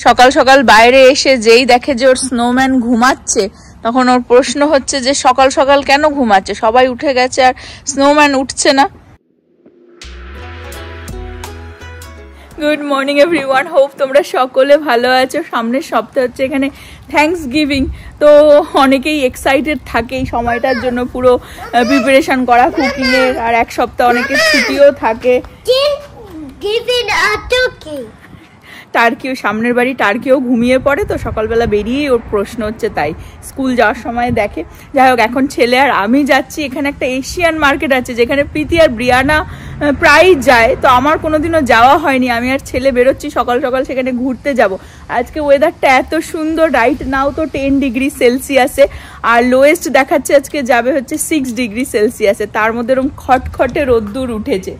সকাল সকাল বাইরে এসে যেই দেখে যে ওর স্নোম্যান ঘুমাচ্ছে, তখন ওর প্রশ্ন হচ্ছে যে সকাল সকাল কেন ঘুমাচ্ছে, সবাই উঠে গেছে আর স্নোম্যান উঠছে না। গুড মর্নিং এভরিওয়ান, হোপ তোমরা সকলে ভালো আছো। সামনের সপ্তাহ হচ্ছে এখানে থ্যাঙ্কস গিভিং, তো অনেকেই এক্সাইটেড থাকে এই সময়টার জন্য, পুরো প্রিপারেশন করা কুকিং এর, আর এক সপ্তাহ অনেকের ছুটিও থাকে। টার্কিও, সামনের বাড়ি টার্কিও ঘুমিয়ে পড়ে, তো সকালবেলা বেরিয়েই ওর প্রশ্ন হচ্ছে, তাই স্কুল যাওয়ার সময় দেখে। যাই হোক, এখন ছেলে আর আমি যাচ্ছি, এখানে একটা এশিয়ান মার্কেট আছে যেখানে প্রীতি আর ব্রিয়ানা প্রায় যায়, তো আমার কোনোদিনও যাওয়া হয়নি। আমি আর ছেলে বেরোচ্ছি সকাল সকাল সেখানে ঘুরতে যাব। আজকে ওয়েদারটা এত সুন্দর, রাইট নাও তো 10 ডিগ্রি সেলসিয়াসে, আর লোয়েস্ট দেখাচ্ছে আজকে যাবে হচ্ছে 6 ডিগ্রি সেলসিয়াসে। তার মধ্যে এরকম খটখটে রোদ্দুর উঠেছে।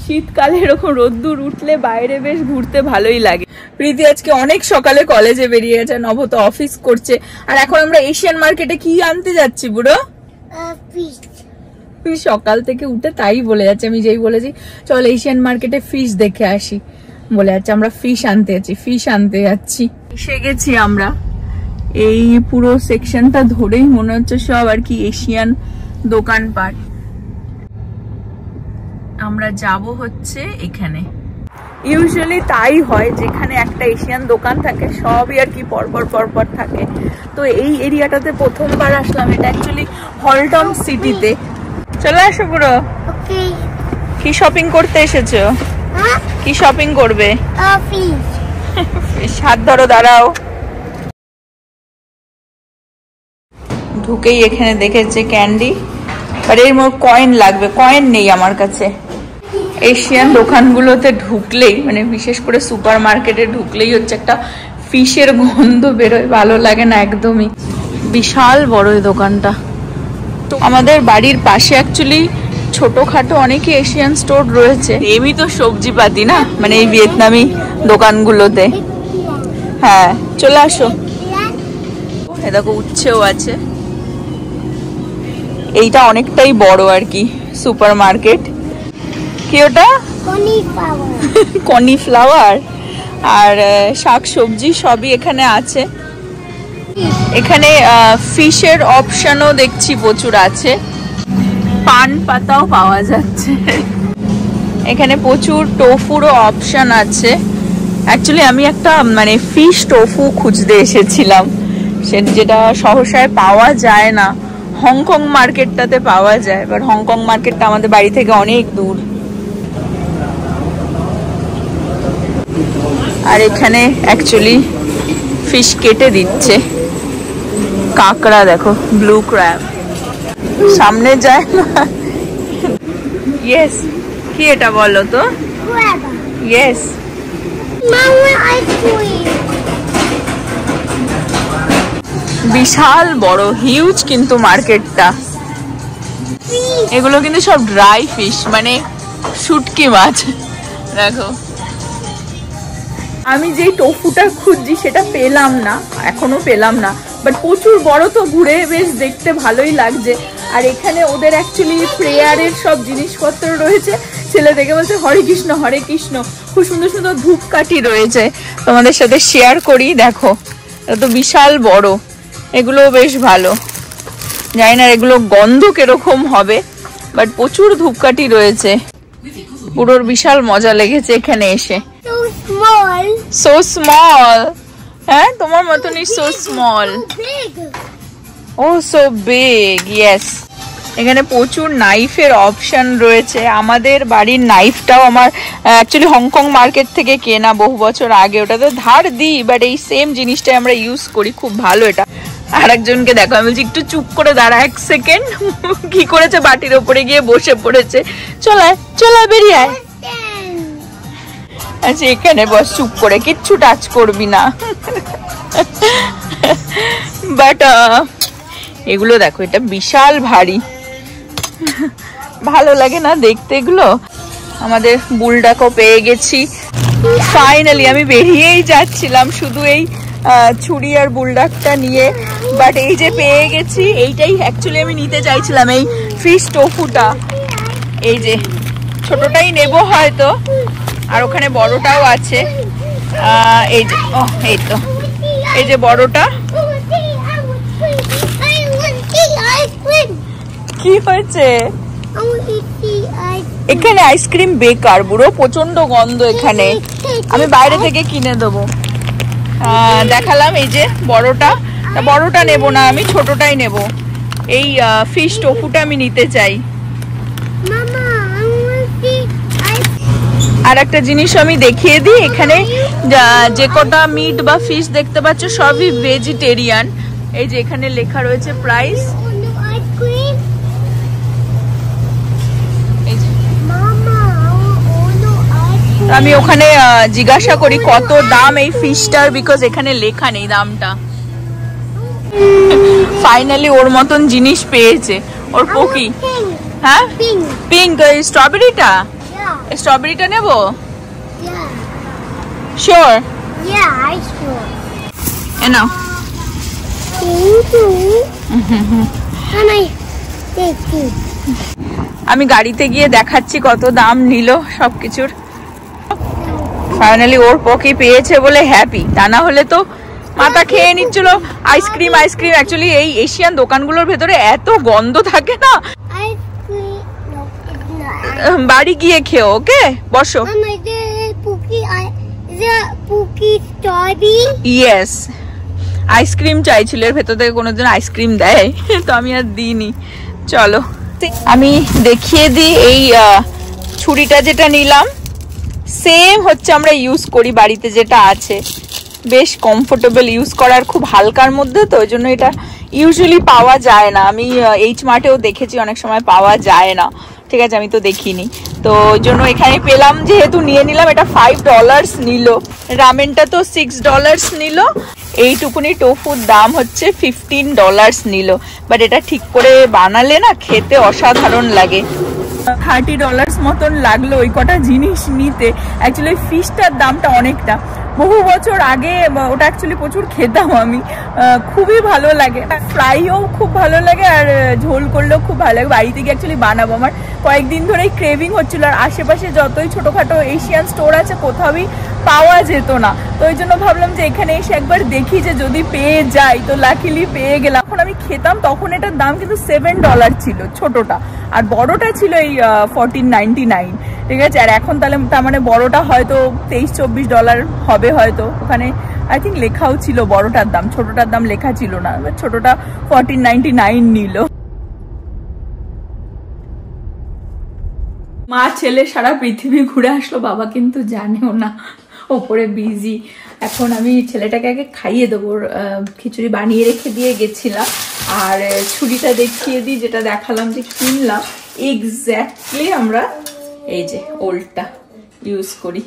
শীতকালে এরকম রোদ্দুর উঠলে বাইরে বেশ ঘুরতে ভালোই লাগে। প্রীতি আজকে অনেক সকালে কলেজে বেরিয়ে গেছে, নভ তো অফিস করছে। আর এখন আমরা এশিয়ান মার্কেটে কি আনতে যাচ্ছি বুড়ো? ফিশ। সকাল থেকে উঠে তাই বলে যাচ্ছে, আমি যেই বলেছি চল এশিয়ান মার্কেটে ফিশ দেখে আসি, বলে যাচ্ছে আমরা ফিশ আনতে যাচ্ছি। এসে গেছি আমরা, এই পুরো সেকশনটা ধরেই মনে হচ্ছে সব আর কি এশিয়ান দোকানপাট। আমরা যাব হচ্ছে এখানে। ইউজুয়ালি তাই হয়, যেখানে একটা এশিয়ান দোকান থাকে সবই আর কি পরপর থাকে। তো এই এরিয়াটাতে প্রথমবার আসলাম, এটা অ্যাকচুয়ালি হলটন সিটিতে। চলে আসো পুরো। কি শপিং করতে এসেছো? কি শপিং করবে? হাত ধরো, দাঁড়াও। ঢুকেই এখানে দেখেছে ক্যান্ডি, আর এর মধ্যে কয়েন লাগবে, কয়েন নেই আমার কাছে। এশিয়ান দোকানগুলোতে ঢুকলেই, মানে বিশেষ করে সুপার মার্কেটে ঢুকলেই হচ্ছে একটা ফিশের গন্ধ বেরোয়, ভালো লাগে না একদমই। বিশাল বড় এই দোকানটা। তো আমাদের বাড়ির পাশে অ্যাকচুয়ালি ছোটখাটো অনেকই এশিয়ান স্টোর রয়েছে। এমনি তো সবজি পাতি না, মানে এই ভিয়েতনামি দোকানগুলোতে। হ্যাঁ, চলে আসো। এ দেখো উচ্ছেও আছে। এইটা অনেকটাই বড় আর কি সুপার মার্কেট। কি ওটা? কর্নফ্লাওয়ার আর শাক সবজি সবই এখানে আছে। এখানে ফিশের অপশনও দেখছি প্রচুর আছে, পান পাতাও পাওয়া যাচ্ছে। এখানে প্রচুর টোফুরও অপশন আছে। অ্যাকচুয়ালি আমি একটা মানে ফিশ টোফু খুঁজতে এসেছিলাম, যেটা সহসায় পাওয়া যায় না। হংকং মার্কেটটাতে পাওয়া যায়, বাট হংকং মার্কেটটা আমাদের বাড়ি থেকে অনেক দূর। আর এখানে অ্যাকচুয়ালি ফিশ কেটে দিচ্ছে। কাঁকড়া দেখো, ব্লু ক্র্যাব। সামনে যায় না। ইয়েস, কি এটা বলো তো? ইয়েস। বিশাল বড়, হিউজ কিন্তু মার্কেটটা। এগুলো কিন্তু সব ড্রাই ফিশ, মানে শুটকি মাছ। দেখো, আমি যেই টোফুটা খুঁজছি সেটা পেলাম না, এখনো পেলাম না, বাট প্রচুর বড়, তো ঘুরে বেশ দেখতে ভালোই লাগছে। আর এখানে ওদের অ্যাকচুয়ালি প্রেয়ারের সব জিনিসপত্র রয়েছে। ছেলে দেখে বলছে হরে কৃষ্ণ হরে কৃষ্ণ। খুব সুন্দর সুন্দর ধূপকাঠি রয়েছে, তোমাদের সাথে শেয়ার করি। দেখো, এটা তো বিশাল বড়, এগুলো বেশ ভালো। জানি না এগুলো গন্ধ কিরকম হবে, বাট প্রচুর ধূপকাঠি রয়েছে। পুরোর বিশাল মজা লেগেছে এখানে এসে। So small. হ্যাঁ, তোমার মতনই so small. Oh, so big. Yes. এখানে প্রচুর নাইফের অপশন রয়েছে। আমাদের বাড়ির নাইফটাও আমার অ্যাকচুয়ালি হংকং মার্কেট থেকে কেনা বহু বছর আগে। ওটা তো ধার দিই, বাট এই সেম জিনিসটাই আমরা ইউজ করি, খুব ভালো এটা। আর একজনকে দেখো, আমি বলছি একটু চুপ করে দাঁড়া 1 সেকেন্ড। কি করেছে, বাটির ওপরে গিয়ে বসে পড়েছে। চলায় বেরিয়ে আয়। আচ্ছা, এখানে বস চুপ করে, কিচ্ছু টাচ করবি না। বাট এগুলো দেখো, এটা বিশাল ভারী, ভালো লাগে না দেখতে এগুলো। আমাদের বুলডাকও পেয়ে গেছি ফাইনালি। আমি বেরিয়েই যাচ্ছিলাম শুধু এই ছুরি আর বুলডাকটা নিয়ে, বাট এই যে পেয়ে গেছি, এইটাই অ্যাকচুয়ালি আমি নিতে চাইছিলাম, এই ফিশ টোফুটা। এই যে ছোটটাই নেব হয়তো, আর ওখানে বড়টাও আছে। এই যে এই তো এই যে বড়টা। কি হয়েছে? এখানে আইসক্রিম বেকার বুড়ো, প্রচন্ড গন্ধ এখানে, আমি বাইরে থেকে কিনে দেবো। দেখালাম এই যে বড়টা, বড়টা নেব না আমি, ছোটটাই নেব। এই ফিশ টোফুটা আমি নিতে চাই। আর একটা জিনিস আমি দেখিয়ে দিই, এখানে যে কটা মিট বা ফিশ দেখতে পাচ্ছ সবই ভেজিটেরিয়ান। এই যে এখানে লেখা রয়েছে প্রাইস। আমি ওখানে জিজ্ঞাসা করি কত দাম এই ফিশটার, বিকজ এখানে লেখা নেই দামটা। ফাইনালি ওর মতন জিনিস পেয়েছে, ওর পকি। হ্যাঁ পিঙ্ক, স্ট্রবেরিটা, স্ট্রবেরিটা নেবো। শিওর? নাও। আমি গাড়িতে গিয়ে দেখাচ্ছি কত দাম নিল সবকিছুর। ফাইনালি ওর পকি পেয়েছে বলে হ্যাপি, তা না হলে তো মাথা খেয়ে নিচ্ছিল। আইসক্রিম আইসক্রিম, অ্যাকচুয়ালি এই এশিয়ান দোকানগুলোর ভেতরে এত গন্ধ থাকে না। বাড়ি গিয়ে খেও, ওকে? বসো। ইয়েস, আইসক্রিম চাইছিল, এর ভেতর থেকে কোনোদিন আইসক্রিম দেয় তো আমি আর দিইনি। চলো আমি দেখিয়ে দিই, এই ছুরিটা যেটা নিলাম সেম হচ্ছে আমরা ইউজ করি বাড়িতে যেটা আছে, বেশ কমফোর্টেবল ইউজ করার, খুব হালকার মধ্যে, তো ওই জন্য এটা ইউজুয়ালি পাওয়া যায় না। আমি এইচ মার্টেও দেখেছি অনেক সময় পাওয়া যায় না, ঠিক আছে, আমি তো দেখিনি, তো ওই জন্য এখানে পেলাম, যেহেতু নিয়ে নিলাম। এটা $5 নিল, রামেনটা তো $6 নিল, এইটুকুনি টোফুর দাম হচ্ছে $15 নিল। বাট এটা ঠিক করে বানালে না খেতে অসাধারণ লাগে। $30 মতন লাগলো ওই কটা জিনিস নিতে। অ্যাকচুয়ালি ফিশটার দামটা অনেকটা, বহু বছর আগে ওটা অ্যাকচুয়ালি প্রচুর খেতাম আমি, খুবই ভালো লাগে, ফ্রাইও খুব ভালো লাগে আর ঝোল করলেও খুব ভালো লাগে। বাড়িতে গিয়ে অ্যাকচুয়ালি বানাবো, আমার কয়েকদিন ধরেই ক্রেভিং হচ্ছিল, আর আশেপাশে যতই ছোটোখাটো এশিয়ান স্টোর আছে কোথাওই পাওয়া যেত না, তো ওই জন্য ভাবলাম যে এখানে এসে একবার দেখি যে যদি পেয়ে যাই, তো লাকিলি পেয়ে গেলাম। এখন আমি খেতাম তখন এটার দাম কিন্তু $7 ছিল ছোটটা, আর বড়টা ছিল এই $14.99, ঠিক আছে। আর এখন তাহলে তার মানে বড়টা হয়তো $23-24 হবে হয়তো, ওখানে আই থিঙ্ক লেখাও ছিল বড়টার দাম, ছোটটার দাম লেখা ছিল না, ছোটটা $14.99 নিল। মা ছেলে সারা পৃথিবী ঘুরে আসলো, বাবা কিন্তু জানেও না, ওপরে বিজি। এখন আমি ছেলেটাকে আগে খাইয়ে দেবো, খিচুড়ি বানিয়ে রেখে দিয়ে গেছিলাম। আর ছুরিটা দেখিয়ে দিই, যেটা দেখালাম যে কিনলাম, এক্স্যাক্টলি আমরা এই যে ওল্ডটা ইউজ করি।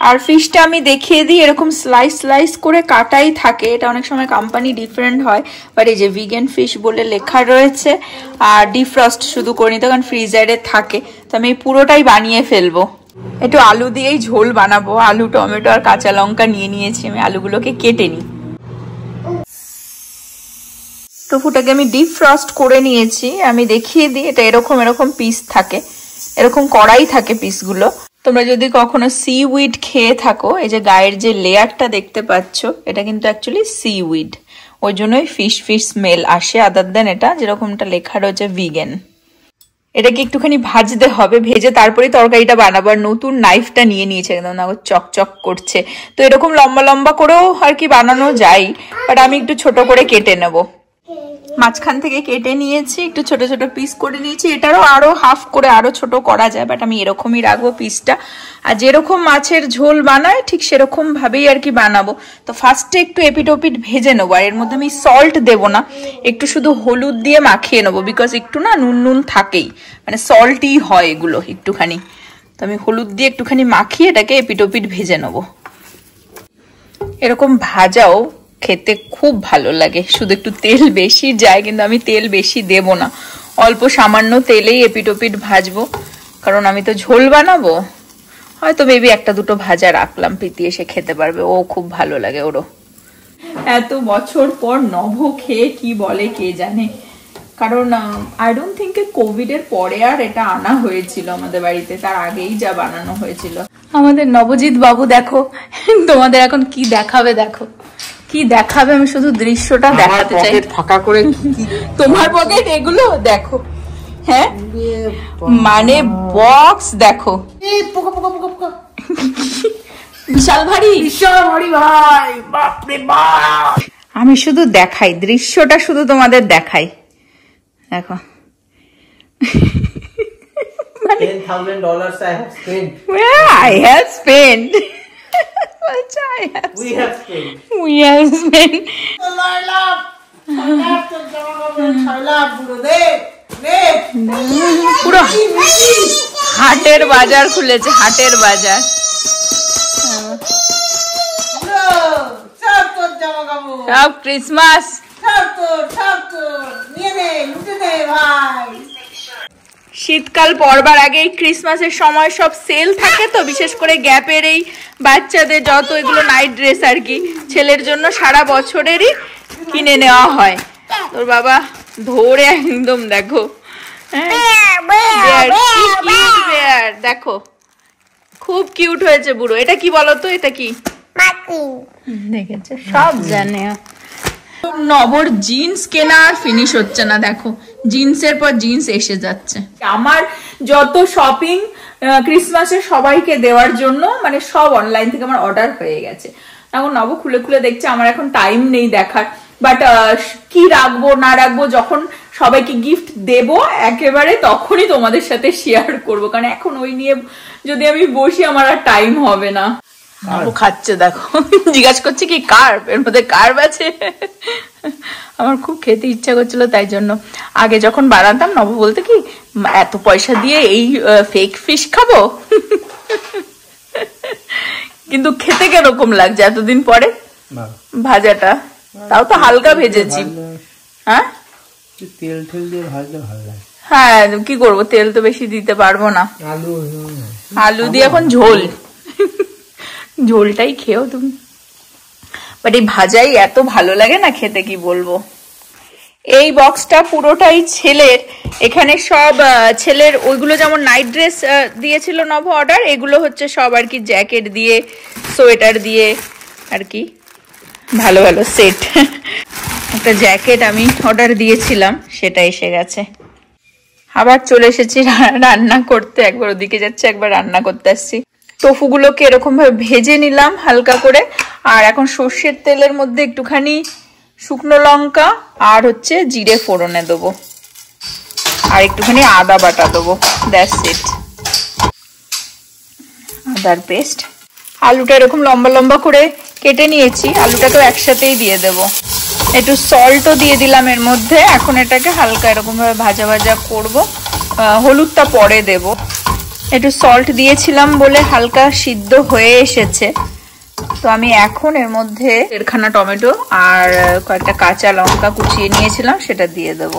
আর ফিশটা আমি দেখিয়ে দিই, এরকম স্লাইস স্লাইস করে কাটাই থাকে, এটা অনেক সময় কোম্পানি ডিফারেন্ট হয়, বাট এই যে ভিগান ফিশ বলে লেখা রয়েছে। আর ডিফ্রস্ট শুধু করে নিতে, কারণ ফ্রিজারে থাকে, তো আমি পুরোটাই বানিয়ে ফেলবো। একটু আলু দিয়েই ঝোল বানাবো, আলু টমেটো আর কাঁচা লঙ্কা নিয়ে নিয়েছি, আমি আলুগুলোকে কেটে নিই। টোফুটাকে আমি ডিফ্রস্ট করে নিয়েছি, আমি দেখিয়ে দিই, এটা এরকম এরকম পিস থাকে, এরকম কড়াই থাকে পিসগুলো। তোমরা যদি কখনো সিউইড খেয়ে থাকো, এই যে গায়ের যে লেয়ারটা দেখতে পাচ্ছ, এটা কিন্তু অ্যাকচুয়ালি সিউইড, ওই জন্যই ফিশ ফিশ স্মেল আসে, আদার দেন এটা যেরকমটা লেখা রয়েছে ভিগান। এটাকে একটুখানি ভাজতে হবে, ভেজে তারপরে তরকারিটা বানাবো। আর নতুন নাইফটা নিয়ে নিয়েছে, একদম না চকচক করছে, তো এরকম লম্বা লম্বা করেও আর কি বানানো যায়, বাট আমি একটু ছোট করে কেটে নেবো। মাঝখান থেকে কেটে নিয়েছি, একটু ছোট ছোট পিস করে নিয়েছি, এটারও আরো হাফ করে আরো ছোট করা যায়, বাট আমি এরকমই রাখবো পিসটা। আর যেরকম মাছের ঝোল বানায় ঠিক সেরকম ভাবেই আর কি বানাবো। তো ফার্স্টে একটু এপিট ওপিট ভেজে নেবো, আর এর মধ্যে আমি সল্ট দেবো না, একটু শুধু হলুদ দিয়ে মাখিয়ে নেবো, বিকজ একটু না নুন নুন থাকেই, মানে সল্টই হয় এগুলো একটুখানি, তো আমি হলুদ দিয়ে একটুখানি মাখিয়ে এটাকে এপিট ওপিট ভেজে নেবো। এরকম ভাজাও খেতে খুব ভালো লাগে, শুধু একটু তেল বেশি যায়, কিন্তু আমি তেল বেশি দেব না, অল্প সামান্য তেলেই এপিট ওপিট ভাজবো, কারণ আমি তো ঝোল বানাবো। হয়তো বেবি একটা দুটো ভাজা রাখলাম, প্রীতি এসে খেতে পারবে, ও খুব ভালো লাগে ওরও। এত বছর পর নভ খেয়ে কি বলে কে জানে, কারণ আই ডোন্ট থিঙ্ক কোভিড এর পরে আর এটা আনা হয়েছিল আমাদের বাড়িতে, তার আগেই যা বানানো হয়েছিল। আমাদের নবজিৎ বাবু দেখো তোমাদের এখন কি দেখাবে, দেখো কি দেখাবে, আমি শুধু দৃশ্যটা দেখাতে চাই। ফাঁকা করে তোমার পকেট এগুলো দেখো, হ্যাঁ মানে বক্স দেখো বিশাল ভারী, বিশাল ভারী ভাই, বাপরে বাপ। আমি শুধু দেখাই দৃশ্যটা, শুধু তোমাদের দেখাই, দেখো $10,000 I have spent. I have spent. We have spent. We have spent. পুরো হাটের বাজার খুলেছে, হাটের বাজার। সব ক্রিসমাস, শীতকাল পড়বার আগে এই ক্রিসমাসের সময় সব সেল থাকে তো, বিশেষ করে গ্যাপের এই বাচ্চাদের যত এগুলো নাইট ড্রেস আর কি, ছেলের জন্য সারা বছরেরই কিনে নেওয়া হয়। তোর বাবা ধরে একদম দেখো, দেখো খুব কিউট হয়েছে বুড়ো। এটা কি বলতো, এটা কি দেখেছে, সব জানে। নবর জিন্স কেনা আর ফিনিশ হচ্ছে না, দেখো জিন্সের পর জিন্স এসে যাচ্ছে। আমার যত শপিং ক্রিসমাসের সবাইকে দেওয়ার জন্য মানে সব অনলাইন থেকে আমার অর্ডার হয়ে গেছে। এখন নব খুলে খুলে দেখছে, আমার এখন টাইম নেই দেখার, বাট কি রাখবো না রাখবো যখন সবাইকে গিফট দেব একেবারে তখনই তোমাদের সাথে শেয়ার করব, কারণ এখন ওই নিয়ে যদি আমি বসি আমার আর টাইম হবে না। খাচ্ছে দেখো, জিজ্ঞাসা করছে কি কার্ব, এর মধ্যে কার্ব আছে। আমার খুব খেতে ইচ্ছা করছিল, তাই জন্য আগে যখন বানাতাম নব বলতে কি এত পয়সা দিয়ে এই ফেক ফিশ খাবো, কিন্তু খেতে কিরকম লাগছে এতদিন পরে ভাজাটা, তাও তো হালকা ভেজেছি। হ্যাঁ তেল ঠেল দিয়ে ভাজলে ভালো লাগে। হ্যাঁ কি করবো, তেল তো বেশি দিতে পারবো না, আলু দিয়ে এখন ঝোল, ঝোলটাই খেও তুমি। বাট এই ভাজাই এত ভালো লাগে না খেতে, কি বলবো। এই বক্সটা পুরোটাই ছেলের, এখানে সব ছেলের ওইগুলো যেমন নাইট ড্রেস দিয়েছিল নব অর্ডার, এগুলো হচ্ছে সব আর কি জ্যাকেট দিয়ে সোয়েটার দিয়ে আর কি ভালো ভালো সেট। একটা জ্যাকেট আমি অর্ডার দিয়েছিলাম, সেটা এসে গেছে। আবার চলে এসেছি রান্না করতে, একবার ওদিকে যাচ্ছে একবার রান্না করতে আসছি। টোফুগুলোকে এরকম ভাবে ভেজে নিলাম হালকা করে, আর এখন সর্ষের তেলের মধ্যে একটুখানি শুকনো লঙ্কা আর হচ্ছে জিরে ফোড়নে দেবো, আর একটুখানি আদা বাটা দেবো, দ্যাটস ইট, আদার পেস্ট। আলুটা এরকম লম্বা লম্বা করে কেটে নিয়েছি, আলুটাকেও একসাথেই দিয়ে দেবো। একটু সল্টও দিয়ে দিলাম এর মধ্যে। এখন এটাকে হালকা এরকম ভাবে ভাজা ভাজা করবো, হলুদটা পরে দেব। একটু সল্ট দিয়েছিলাম বলে হালকা সিদ্ধ হয়ে এসেছে। তো আমি এখন এর মধ্যে 1.5 টমেটো আর কয়েকটা কাঁচা লঙ্কা কুচিয়ে নিয়েছিলাম, সেটা দিয়ে দেব।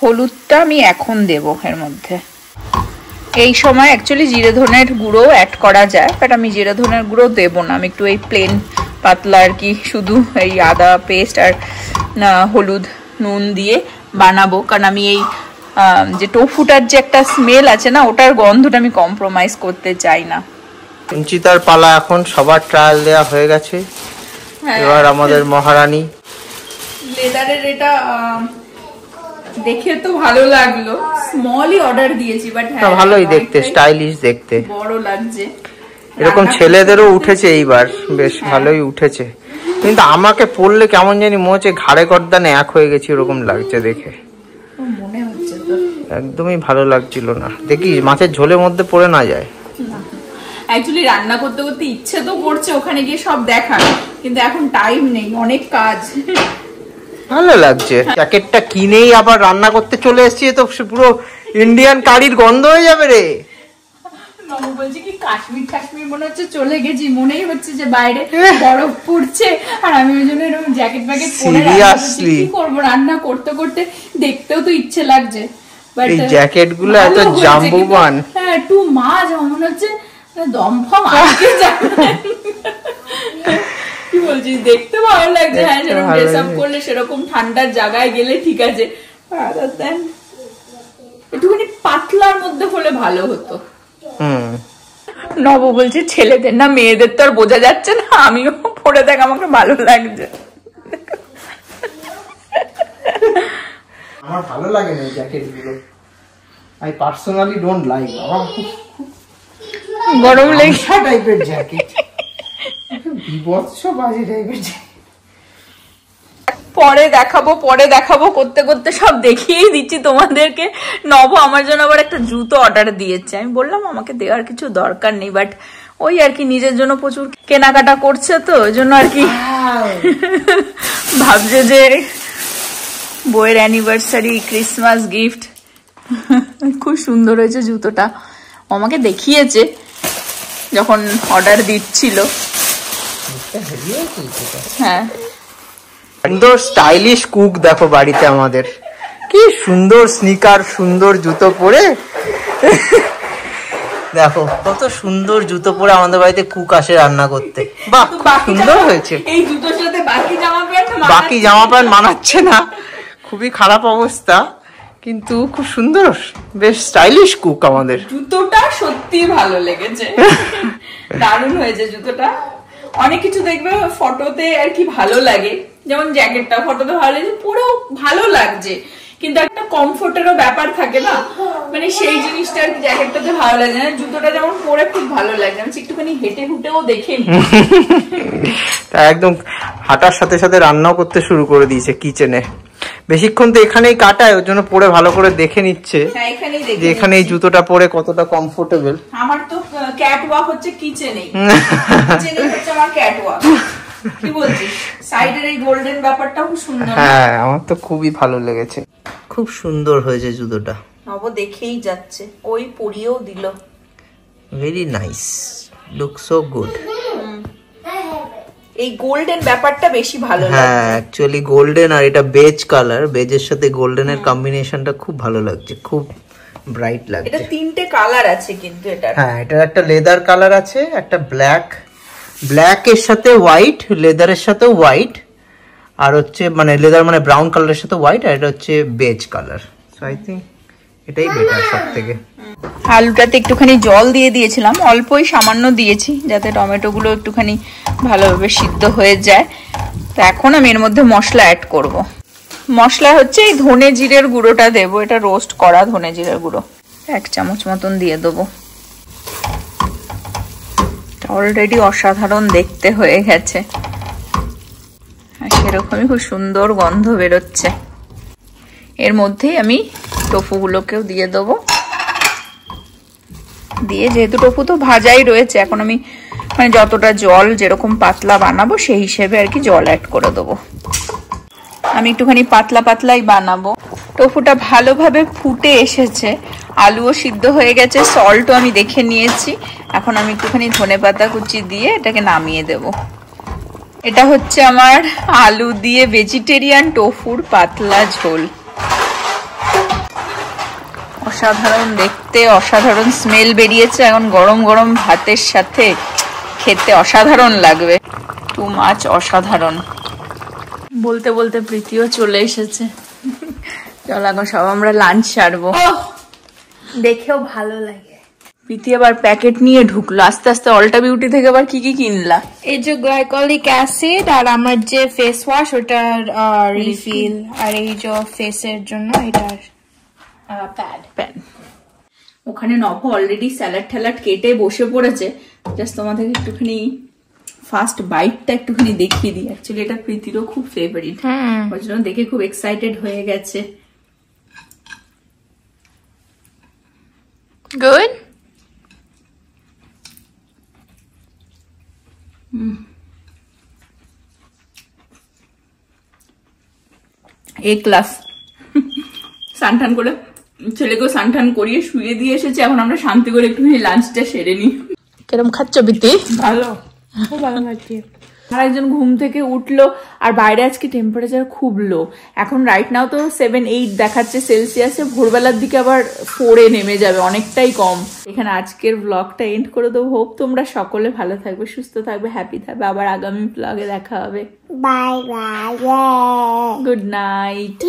হলুদটা আমি এখন দেব এর মধ্যে। এই সময় অ্যাকচুয়ালি জিরে ধনের গুঁড়ো অ্যাড করা যায়, বাট আমি জিরে ধনের গুঁড়ো দেবো না, আমি একটু এই প্লেন পাতলা আর কি শুধু এই আদা পেস্ট আর হলুদ নুন দিয়ে বানাবো, কারণ আমি এই যে টোফুটার যে একটা স্মেল আছে না, ওটার গন্ধটা আমি কম্প্রোমাইজ করতে চাই না। সঞ্চিতার পালা, এখন সবার ট্রায়াল দেওয়া হয়ে গেছে, এবার আমাদের মহারানী। লেদারের এটা দেখে তো ভালো লাগলো, স্মলই অর্ডার দিয়েছি, বাট হ্যাঁ ভালোই দেখতে, স্টাইলিশ দেখতে, বড় লাগছে। এরকম ছেলেদেরও উঠেছে এইবার, বেশ ভালোই উঠেছে, কিন্তু আমাকে পড়লে কেমন জানি মনে হচ্ছে ঘাড়ে গর্দানে এক হয়ে গেছে, এরকম লাগছে দেখে, মনে হচ্ছে তো একদমই ভালো লাগছিল না। দেখি মাছের ঝোলের মধ্যে পড়ে না যায়। অ্যাকচুয়ালি রান্না করতে করতে ইচ্ছে তো করছে ওখানে গিয়ে সব দেখার, কিন্তু এখন টাইম নেই, অনেক কাজ। ভালো লাগছে, জ্যাকেটটা কিনেই আবার রান্না করতে চলে এসেছি, তো পুরো ইন্ডিয়ান কারির গন্ধ হয়ে যাবে রে। বলছি কি কাশ্মীর কাশ্মীর মনে হচ্ছে চলে গেছি, মনেই হচ্ছে যে বাইরে বরফ পড়ছে, আর আমি ওই জন্য এরকম জ্যাকেট প্যাকেট পরে কি করবো, রান্না করতে করতে দেখতেও তো ইচ্ছে লাগছে। এই জ্যাকেট গুলো এত জাম্বুবান, হ্যাঁ টু মাছ, মনে হচ্ছে দমফম আজকে কি বলছিস, দেখতে ভালো লাগছে। হ্যাঁ, সেরকম ড্রেস আপ করলে, সেরকম ঠান্ডার জায়গায় গেলে ঠিক আছে, একটুখানি পাতলার মধ্যে হলে ভালো হতো। নব বলছে ছেলেদের না মেয়েদের তো আর বোঝা যাচ্ছে না, আমিও পরে দেখ আমাকে ভালো লাগছে। আমার ভালো লাগে না এই জ্যাকেট গুলো, আই পার্সোনালি ডোন্ট লাইক। আমার গরম লেগে টাইপের জ্যাকেট, বিভৎস বাজে টাইপের জ্যাকেট। পরে দেখাবো করতে করতে সব দেখিয়েই দিচ্ছি তোমাদেরকে। নব আমার জন্য আবার একটা জুতো অর্ডার দিয়েছে, আমি বললাম আমাকে দেওয়ার কিছু দরকার নেই, বাট ওই আর কি নিজের জন্য প্রচুর কেনাকাটা করছে, তো ওই জন্য আর কি ভাবছে যে বইয়ের অ্যানিভার্সারি, ক্রিসমাস গিফট। খুব সুন্দর হয়েছে জুতোটা, আমাকে দেখিয়েছে যখন অর্ডার দিচ্ছিল। হ্যাঁ, সুন্দর স্টাইলিশ কুক দেখো বাড়িতে আমাদের, কি সুন্দর স্নিকার, সুন্দর জুতো পরে। দেখো কত সুন্দর জুতো পরে আমাদের বাড়িতে কুক আসে রান্না করতে। বাহ, সুন্দর হয়েছে। এই জুতোর সাথে বাকি জামা প্যান্ট মানাচ্ছে না, খুবই খারাপ অবস্থা, কিন্তু খুব সুন্দর, বেশ স্টাইলিশ কুক আমাদের। জুতোটা সত্যি ভালো লেগেছে, দারুণ হয়েছে জুতোটা। অনেক কিছু দেখবে ফটোতে আর কি ভালো লাগে, যেমন জ্যাকেটটা ফটোতে ভালো লাগছে, পুরো ভালো লাগছে, কিন্তু একটা কমফোর্টেরও ব্যাপার থাকে না, মানে সেই জিনিসটা আর কি জ্যাকেটটাতে ভালো লাগে না। জুতোটা যেমন পরে খুব ভালো লাগে, আমি একটুখানি হেঁটে হুটেও দেখে নি। তা একদম হাঁটার সাথে সাথে রান্নাও করতে শুরু করে দিয়েছে কিচেনে। বেশিক্ষণ তো এখানেই কাটায়, ওর জন্য পরে ভালো করে দেখে নিচ্ছে যে এখানে এই জুতোটা পরে কতটা কমফোর্টেবল। আমার তো ক্যাট ওয়াক হচ্ছে কিচেনেই, কিচেনেই হচ্ছে আমার ক্যাট ওয়াক। কি বলছিস, সাইডের এই গোল্ডেন ব্যাপারটা খুব সুন্দর। হ্যাঁ, আমার তো খুবই ভালো লেগেছে, খুব সুন্দর হয়েছে জুতোটা। নব দেখেই যাচ্ছে, ওই পরিয়েও দিল। Very nice, look so good. এই গোল্ডেন ব্যাপারটা বেশি ভালো লাগে। হ্যাঁ, অ্যাকচুয়ালি গোল্ডেন আর এটা বেজ কালার, বেজের সাথে গোল্ডেনের কম্বিনেশনটা খুব ভালো লাগছে, খুব ব্রাইট লাগছে। এটা তিনটে কালার আছে কিন্তু এটা। হ্যাঁ, এটা একটা লেদার কালার আছে, একটা ব্ল্যাক এর সাথে হোয়াইট, লেদারের সাথে হোয়াইট, আর হচ্ছে মানে লেদার মানে ব্রাউন কালারের সাথে হোয়াইট, আর এটা হচ্ছে beige colour. So I think এটাই বেটার সবথেকে। আলুটাতে একটুখানি জল দিয়ে দিয়েছিলাম, অল্পই সামান্য দিয়েছি যাতে টমেটো গুলো একটুখানি ভালোভাবে সিদ্ধ হয়ে যায়। তো এখন আমি এর মধ্যে মশলা অ্যাড করব। মশলা হচ্ছে এই ধনে জিরের গুঁড়োটা দেবো, এটা রোস্ট করা ধনে জিরের গুঁড়ো 1 চামচ মতন দিয়ে দেবো। অলরেডি অসাধারণ দেখতে হয়ে গেছে, আর সেরকমই খুব সুন্দর গন্ধ বেরোচ্ছে। এর মধ্যেই আমি টোফুগুলোকেও দিয়ে দেবো, দিয়ে যেহেতু টোফু তো ভাজাই রয়েছে, এখন আমি মানে যতটা জল যেরকম পাতলা বানাবো সেই হিসেবে আর কি জল অ্যাড করে দেবো। আমি একটুখানি পাতলা পাতলাই বানাবো। টোফুটা ভালোভাবে ফুটে এসেছে, আলুও সিদ্ধ হয়ে গেছে, সল্টও আমি দেখে নিয়েছি। এখন আমি একটুখানি ধনেপাতা কুচি দিয়ে এটাকে নামিয়ে দেব। এটা হচ্ছে আমার আলু দিয়ে ভেজিটেরিয়ান টোফুর পাতলা ঝোল। অসাধারণ দেখতে, অসাধারণ স্মেল বেরিয়েছে, এখন গরম গরম ভাতের সাথে খেতে অসাধারণ লাগবে, টু মাচ অসাধারণ। বলতে বলতে প্রীতিও চলে এসেছে। চল এখন সব আমরা লাঞ্চ সারবো। দেখেও ভালো লাগে। প্রীতি আবার প্যাকেট নিয়ে ঢুকলো, আস্তে আস্তে অল্টা বিউটি থেকে আবার কি কি কিনলা? এই যে গ্লাইকলিক অ্যাসিড আর আমার যে ফেস ওয়াশ ওটার রিফিল, আর এই যে ফেসের জন্য এটার প্যাড। ওখানে নভ অলরেডি স্যালাড ট্যালাড কেটে বসে পড়েছে, জাস্ট তোমাদের একটুখানি ফার্স্ট বাইটটা একটুখানি দেখিয়ে দিই। অ্যাকচুয়ালি এটা প্রীতিরও খুব ফেভারিট, ওই জন্য দেখে খুব এক্সাইটেড হয়ে গেছে। গুড। এ ক্লাস সানটান করে ছেলেকেও সানটান করিয়ে শুয়ে দিয়ে এসেছে, এখন আমরা শান্তি করে একটুখানি লাঞ্চটা সেরে নিই। কিরম খাচ্ছ প্রীতি? ভালো, খুব ভালো লাগছে। আর একজন ঘুম থেকে উঠলো, আর বাইরে আজকে টেম্পারেচার খুব লো, এখন রাইট নাও তো 7-8 দেখাচ্ছে সেলসিয়াসে, ভোরবেলার দিকে আবার 4-এ নেমে যাবে, অনেকটাই কম। এখানে আজকের ব্লগটা এন্ড করে দেবো। হোপ তোমরা সকলে ভালো থাকবে, সুস্থ থাকবে, হ্যাপি থাকবে। আবার আগামী ব্লগে দেখা হবে। Bye bye. Good night.